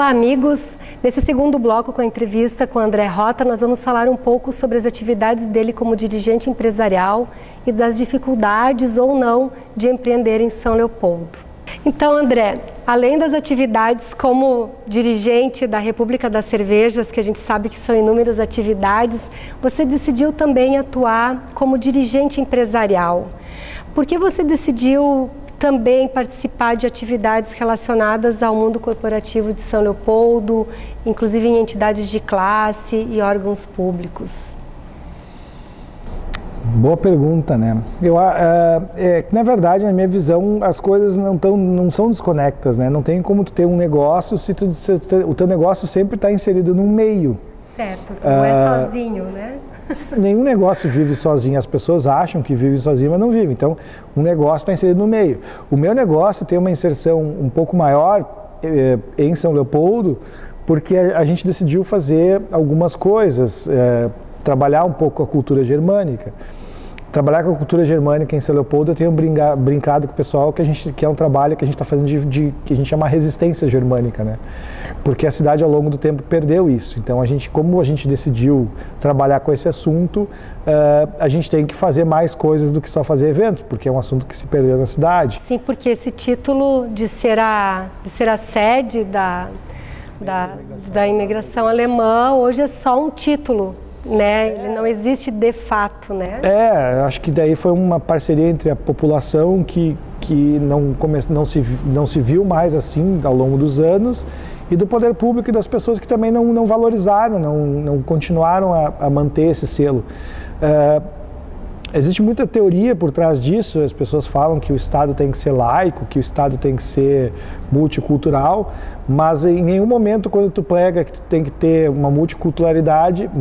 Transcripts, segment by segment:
Olá, amigos! Nesse segundo bloco com a entrevista com o André Rota, nós vamos falar um pouco sobre as atividades dele como dirigente empresarial e das dificuldades ou não de empreender em São Leopoldo. Então, André, além das atividades como dirigente da República das Cervejas, que a gente sabe que são inúmeras atividades, você decidiu também atuar como dirigente empresarial. Por que você decidiu também participar de atividades relacionadas ao mundo corporativo de São Leopoldo, inclusive em entidades de classe e órgãos públicos? Boa pergunta, né? Na verdade, na minha visão, as coisas não são desconectas, né? Não tem como tu ter um negócio se o teu negócio sempre está inserido num meio. Certo, não é sozinho, né? Nenhum negócio vive sozinho, as pessoas acham que vivem sozinho, mas não vivem. Então, um negócio está inserido no meio. O meu negócio tem uma inserção um pouco maior em São Leopoldo, porque a gente decidiu fazer algumas coisas, trabalhar um pouco a cultura germânica. Trabalhar com a cultura germânica em São Leopoldo, eu tenho brincado com o pessoal que é um trabalho que a gente está fazendo que a gente chama resistência germânica, né? Porque a cidade ao longo do tempo perdeu isso. Então, como a gente decidiu trabalhar com esse assunto, a gente tem que fazer mais coisas do que só fazer eventos, porque é um assunto que se perdeu na cidade. Sim, porque esse título de ser a sede da imigração alemã hoje é só um título, né? Ele não existe de fato, né? Acho que daí foi uma parceria entre a população que não se viu mais assim ao longo dos anos, e do poder público e das pessoas que também não valorizaram, não continuaram a manter esse selo. Existe muita teoria por trás disso. As pessoas falam que o Estado tem que ser laico, que o Estado tem que ser multicultural, mas em nenhum momento, quando tu prega que tu tem que ter uma multiculturalidade,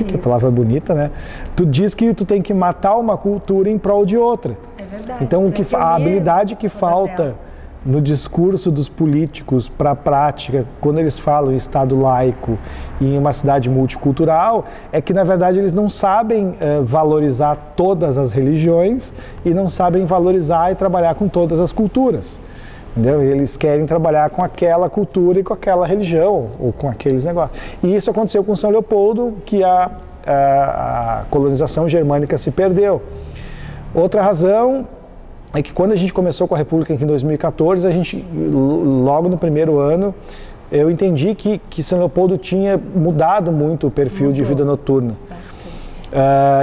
que a palavra é bonita, né? Tu diz que tu tem que matar uma cultura em prol de outra. É verdade. Então, a habilidade que falta no discurso dos políticos para a prática, quando eles falam em Estado laico e em uma cidade multicultural, é que, na verdade, eles não sabem valorizar todas as religiões e não sabem valorizar e trabalhar com todas as culturas. Entendeu? Eles querem trabalhar com aquela cultura e com aquela religião, ou com aqueles negócios. E isso aconteceu com São Leopoldo, que a colonização germânica se perdeu. Outra razão é que quando a gente começou com a República em 2014, logo no primeiro ano, eu entendi que São Leopoldo tinha mudado muito o perfil de vida noturna.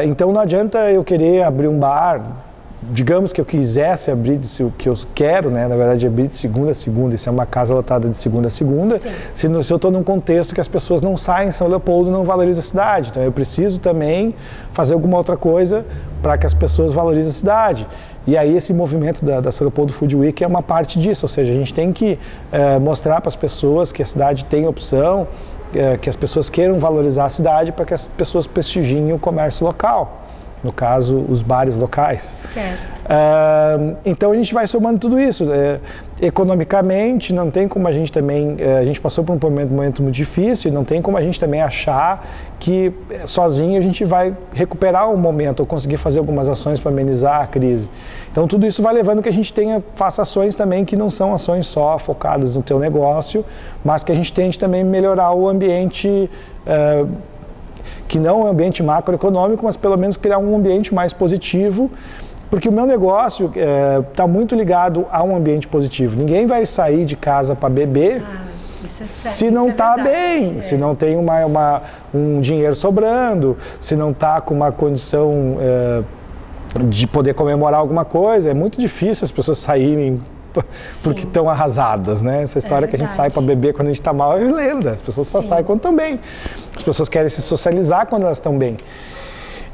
Então não adianta eu querer abrir um bar, digamos que eu quisesse abrir, o que eu quero, né, na verdade, abrir de segunda a segunda, isso é uma casa lotada de segunda a segunda, se eu estou num contexto que as pessoas não saem em São Leopoldo, não valorizam a cidade. Então eu preciso também fazer alguma outra coisa para que as pessoas valorizem a cidade. E aí esse movimento da São Leopoldo Food Week é uma parte disso, ou seja, a gente tem que mostrar para as pessoas que a cidade tem opção, que as pessoas queiram valorizar a cidade para que as pessoas prestigiem o comércio local. No caso, os bares locais. Certo. Então a gente vai somando tudo isso. Economicamente, não tem como a gente também... a gente passou por um momento muito difícil, e não tem como a gente também achar que sozinho a gente vai recuperar um momento ou conseguir fazer algumas ações para amenizar a crise. Então tudo isso vai levando que a gente faça ações também que não são ações só focadas no teu negócio, mas que a gente tente também melhorar o ambiente... que não é um ambiente macroeconômico, mas pelo menos criar um ambiente mais positivo, porque o meu negócio está muito ligado a um ambiente positivo. Ninguém vai sair de casa para beber se não está bem, se não tem um dinheiro sobrando, se não está com uma condição de poder comemorar alguma coisa. É muito difícil as pessoas saírem porque estão arrasadas, né? Essa história que a gente sai para beber quando a gente está mal é lenda. As pessoas só saem quando estão bem. As pessoas querem se socializar quando elas estão bem.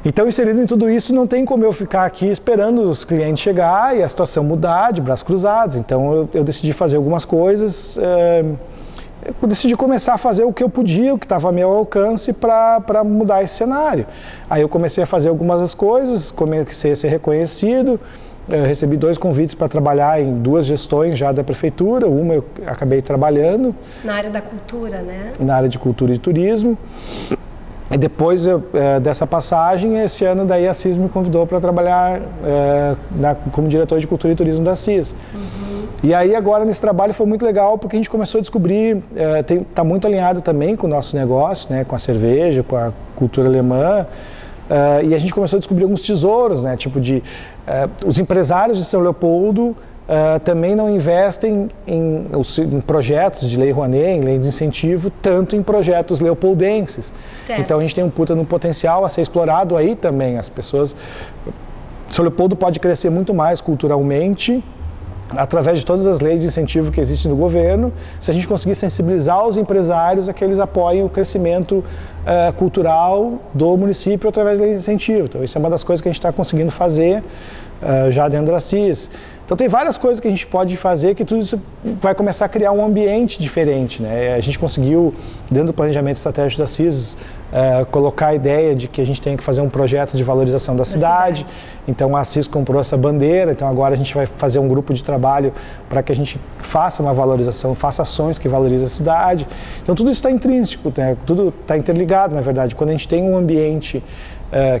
Então, inserido em tudo isso, não tem como eu ficar aqui esperando os clientes chegar e a situação mudar de braços cruzados. Então, eu decidi fazer algumas coisas. Eu decidi começar a fazer o que eu podia, o que estava ao meu alcance para mudar esse cenário. Aí eu comecei a fazer algumas coisas, comecei a ser reconhecido. Eu recebi 2 convites para trabalhar em 2 gestões já da prefeitura. Uma eu acabei trabalhando. Na área da cultura, né? Na área de cultura e turismo. E depois dessa passagem, esse ano daí a CIS me convidou para trabalhar como diretor de cultura e turismo da CIS. E aí agora nesse trabalho foi muito legal porque a gente começou a descobrir, está muito alinhado também com o nosso negócio, né, com a cerveja, com a cultura alemã, e a gente começou a descobrir alguns tesouros, né, tipo os empresários de São Leopoldo também não investem em projetos de Lei Rouanet, em lei de incentivo, tanto em projetos leopoldenses. Certo. Então a gente tem um puta no potencial a ser explorado aí também. As pessoas... São Leopoldo pode crescer muito mais culturalmente através de todas as leis de incentivo que existem no governo, se a gente conseguir sensibilizar os empresários a que eles apoiem o crescimento cultural do município através da lei de incentivo. Então isso é uma das coisas que a gente está conseguindo fazer já dentro da CIS. Então tem várias coisas que a gente pode fazer que tudo isso vai começar a criar um ambiente diferente, né? A gente conseguiu, dentro do planejamento estratégico da CIS, colocar a ideia de que a gente tem que fazer um projeto de valorização da cidade. Então a CIS comprou essa bandeira, então agora a gente vai fazer um grupo de trabalho para que a gente faça uma valorização, faça ações que valorizem a cidade. Então tudo isso está intrínseco, né? Tudo está interligado, na verdade. Quando a gente tem um ambiente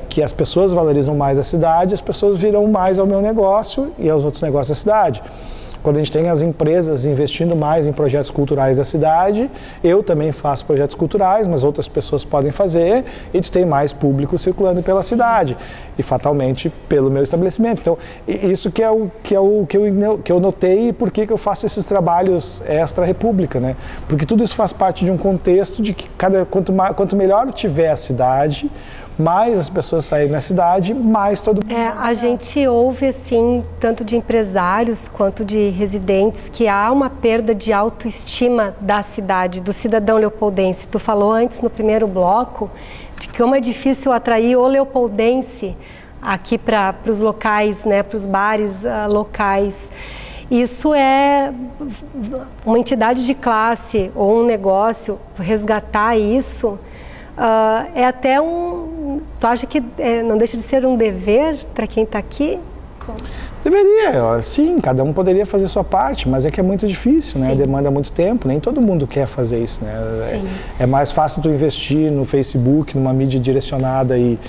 que as pessoas valorizam mais a cidade, as pessoas virão mais ao meu negócio e aos outros negócios da cidade. Quando a gente tem as empresas investindo mais em projetos culturais da cidade, eu também faço projetos culturais, mas outras pessoas podem fazer, e tu tem mais público circulando pela cidade, e fatalmente pelo meu estabelecimento. Então, isso que eu notei e por que eu faço esses trabalhos extra-república, né? Porque tudo isso faz parte de um contexto de que quanto melhor tiver a cidade, mais as pessoas saírem na cidade, mais todo mundo. A gente ouve, assim, tanto de empresários quanto de residentes, que há uma perda de autoestima da cidade, do cidadão leopoldense. Tu falou antes, no primeiro bloco, de como é difícil atrair o leopoldense aqui para os locais, né, para os bares locais. Isso é uma entidade de classe ou um negócio, resgatar isso... é até tu acha que não deixa de ser um dever para quem está aqui? Como? Deveria, sim, cada um poderia fazer sua parte, mas é que é muito difícil, né? Demanda muito tempo, nem todo mundo quer fazer isso, né? É mais fácil tu investir no Facebook, numa mídia direcionada e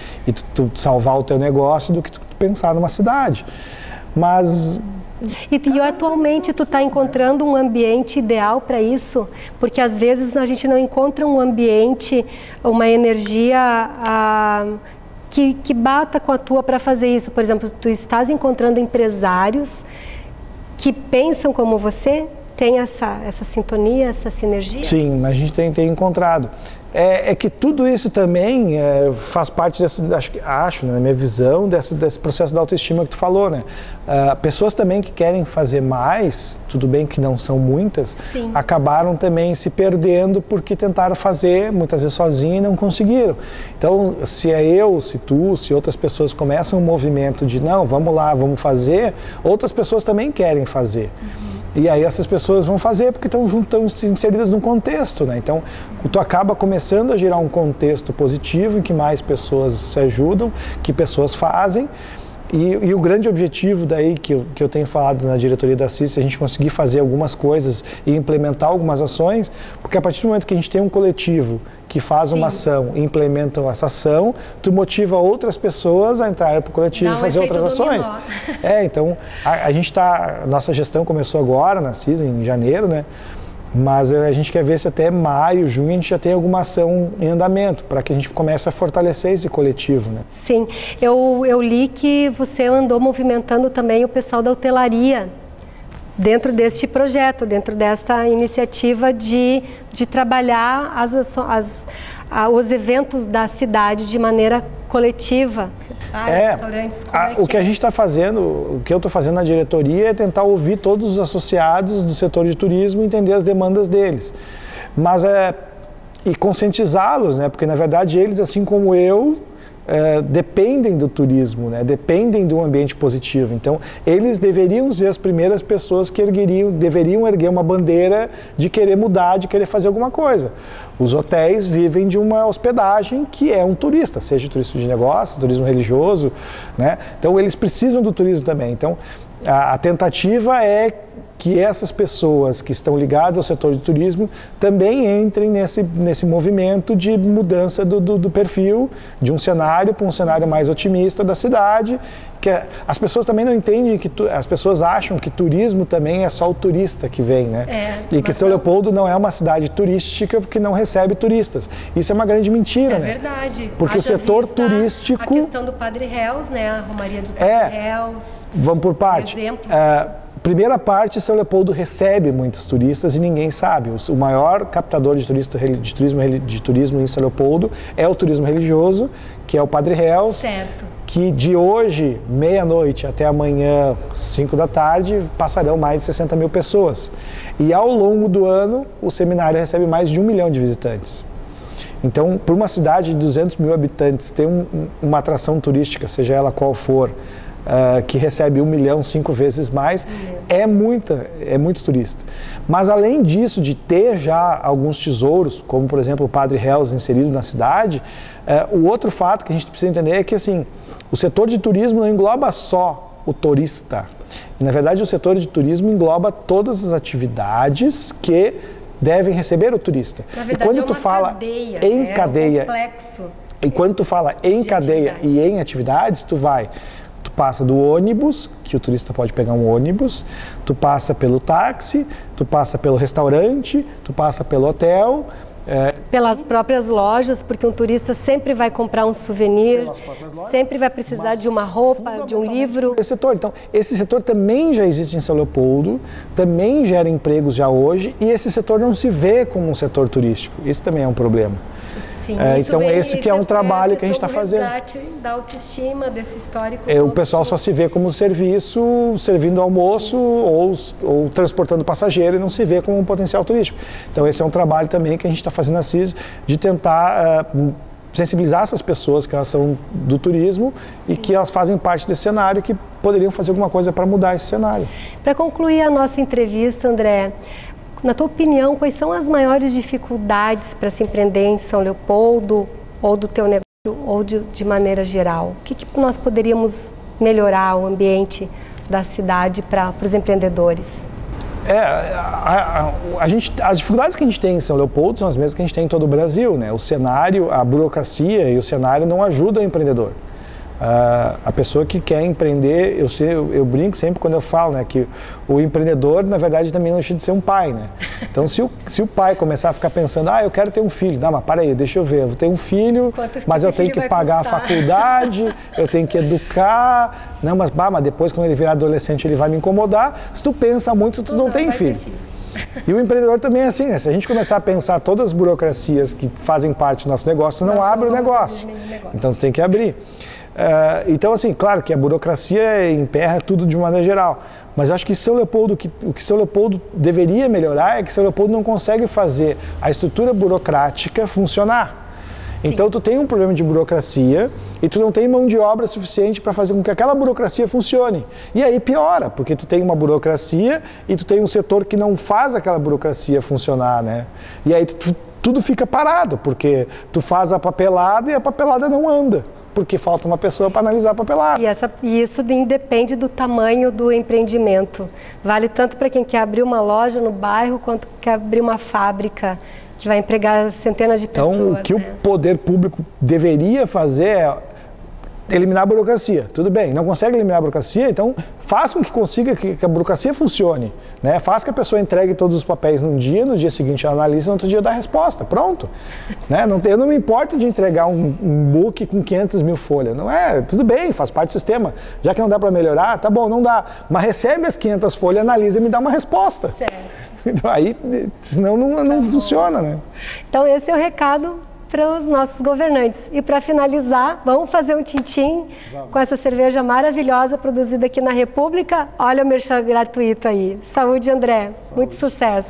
tu salvar o teu negócio do que tu pensar numa cidade. Mas... E atualmente tu está encontrando um ambiente ideal para isso? Porque às vezes a gente não encontra um ambiente, uma energia que bata com a tua para fazer isso. Por exemplo, tu estás encontrando empresários que pensam como você? Tem essa sintonia, essa sinergia? Sim, a gente tem encontrado. É que tudo isso também faz parte desse, acho, na minha visão, desse processo da autoestima que tu falou, né? Pessoas também que querem fazer mais, tudo bem que não são muitas, sim, acabaram também se perdendo porque tentaram fazer, muitas vezes sozinhos, e não conseguiram. Então, se se tu, se outras pessoas começam um movimento de, não, vamos lá, vamos fazer, outras pessoas também querem fazer. Uhum. E aí essas pessoas vão fazer porque estão inseridas num contexto, né? Então, tu acaba começando a gerar um contexto positivo em que mais pessoas se ajudam, que pessoas fazem. E o grande objetivo daí que eu tenho falado na diretoria da CIS, se a gente conseguir fazer algumas coisas e implementar algumas ações, porque a partir do momento que a gente tem um coletivo que faz uma ação e implementam essa ação, tu motiva outras pessoas a entrarem para o coletivo e fazer outras ações. Então a nossa gestão começou agora na CIS, em janeiro, né? Mas a gente quer ver se até maio, junho, a gente já tem alguma ação em andamento, para que a gente comece a fortalecer esse coletivo, né? Sim, eu li que você andou movimentando também o pessoal da hotelaria dentro deste projeto, dentro desta iniciativa de trabalhar os eventos da cidade de maneira coletiva. Restaurantes, o que a gente está fazendo, o que eu estou fazendo na diretoria é tentar ouvir todos os associados do setor de turismo e entender as demandas deles. Mas e conscientizá-los, né? Porque na verdade eles, assim como eu, dependem do turismo, né? Dependem de um ambiente positivo. Então, eles deveriam ser as primeiras pessoas que deveriam erguer uma bandeira de querer mudar, de querer fazer alguma coisa. Os hotéis vivem de uma hospedagem que é um turista, seja turismo de negócio, turismo religioso, né? Então, eles precisam do turismo também. Então, a tentativa é que essas pessoas que estão ligadas ao setor de turismo também entrem nesse movimento de mudança do perfil de um cenário para um cenário mais otimista da cidade. Que as pessoas também não entendem as pessoas acham que turismo também é só o turista que vem, né? E que São Leopoldo não é uma cidade turística porque não recebe turistas. Isso é uma grande mentira, né? É verdade. Porque o setor turístico... A questão do Padre Réus, né? A Romaria do Padre Réus. Vamos por parte. Exemplo. Primeira parte, São Leopoldo recebe muitos turistas e ninguém sabe. O maior captador de turismo em São Leopoldo é o turismo religioso, que é o Padre Réus. Certo. Que de hoje, meia-noite, até amanhã, 5 da tarde, passarão mais de 60 mil pessoas. E ao longo do ano, o seminário recebe mais de 1 milhão de visitantes. Então, por uma cidade de 200 mil habitantes, ter uma atração turística, seja ela qual for, que recebe 1 milhão, 5 vezes mais, é muito turista. Mas além disso, de ter já alguns tesouros, como por exemplo o Padre Réus inserido na cidade, o outro fato que a gente precisa entender é que assim, o setor de turismo não engloba só o turista. E, na verdade, o setor de turismo engloba todas as atividades que devem receber o turista. Na verdade, e quando tu fala cadeia, em cadeia, um complexo e quando tu fala em cadeia e em atividades, tu passa do ônibus, que o turista pode pegar um ônibus, tu passa pelo táxi, tu passa pelo restaurante, tu passa pelo hotel. Pelas próprias lojas, porque um turista sempre vai comprar um souvenir, sempre vai precisar de uma roupa, de um livro. Então, esse setor também já existe em São Leopoldo, também gera empregos já hoje, e esse setor não se vê como um setor turístico. Esse também é um problema. Sim, então esse que é um trabalho que a gente está fazendo. Da autoestima desse histórico. O pessoal só se vê como serviço, servindo almoço ou transportando passageiro e não se vê como um potencial turístico. Então esse é um trabalho também que a gente está fazendo na CIS de tentar sensibilizar essas pessoas que elas são do turismo e que elas fazem parte desse cenário, que poderiam fazer alguma coisa para mudar esse cenário. Para concluir a nossa entrevista, André, na tua opinião, quais são as maiores dificuldades para se empreender em São Leopoldo, ou do teu negócio, ou de maneira geral? O que nós poderíamos melhorar o ambiente da cidade para os empreendedores? As dificuldades que a gente tem em São Leopoldo são as mesmas que a gente tem em todo o Brasil, né? O cenário, a burocracia e o cenário não ajudam o empreendedor. A pessoa que quer empreender, eu brinco sempre quando eu falo, né, que o empreendedor, na verdade, também não deixa de ser um pai, né? Então, se o pai começar a ficar pensando, eu quero ter um filho, não, mas para aí, deixa eu ver, eu vou ter um filho, mas eu tenho que pagar a faculdade, eu tenho que educar, não, mas depois, quando ele virar adolescente, ele vai me incomodar. Se tu pensa muito, tu não tem filho. E o empreendedor também é assim, né? Se a gente começar a pensar todas as burocracias que fazem parte do nosso negócio, tu não abre o negócio. Então, tu tem que abrir. Então, assim, claro que a burocracia emperra tudo de maneira geral, mas eu acho que o que São Leopoldo deveria melhorar é que São Leopoldo não consegue fazer a estrutura burocrática funcionar. Sim. Então, tu tem um problema de burocracia e tu não tem mão de obra suficiente para fazer com que aquela burocracia funcione. E aí piora, porque tu tem uma burocracia e tu tem um setor que não faz aquela burocracia funcionar, né? E aí tudo fica parado, porque tu faz a papelada e a papelada não anda, porque falta uma pessoa para analisar a papelada. E isso independe do tamanho do empreendimento. Vale tanto para quem quer abrir uma loja no bairro, quanto quer abrir uma fábrica que vai empregar centenas de pessoas. Então, o que o poder público deveria fazer é eliminar a burocracia. Tudo bem, não consegue eliminar a burocracia, então faça com que consiga que a burocracia funcione, né? Faça que a pessoa entregue todos os papéis num dia, no dia seguinte ela analisa, no outro dia dá a resposta, pronto. Né? Eu não me importo de entregar um book com 500 mil folhas, não é? Tudo bem, faz parte do sistema. Já que não dá para melhorar, tá bom, não dá. Mas recebe as 500 folhas, analisa e me dá uma resposta. Certo. Então, aí, senão não funciona, né? Então esse é o recado para os nossos governantes. E para finalizar, vamos fazer um tintim com essa cerveja maravilhosa produzida aqui na República. Olha o merchan gratuito aí. Saúde, André. Saúde. Muito sucesso.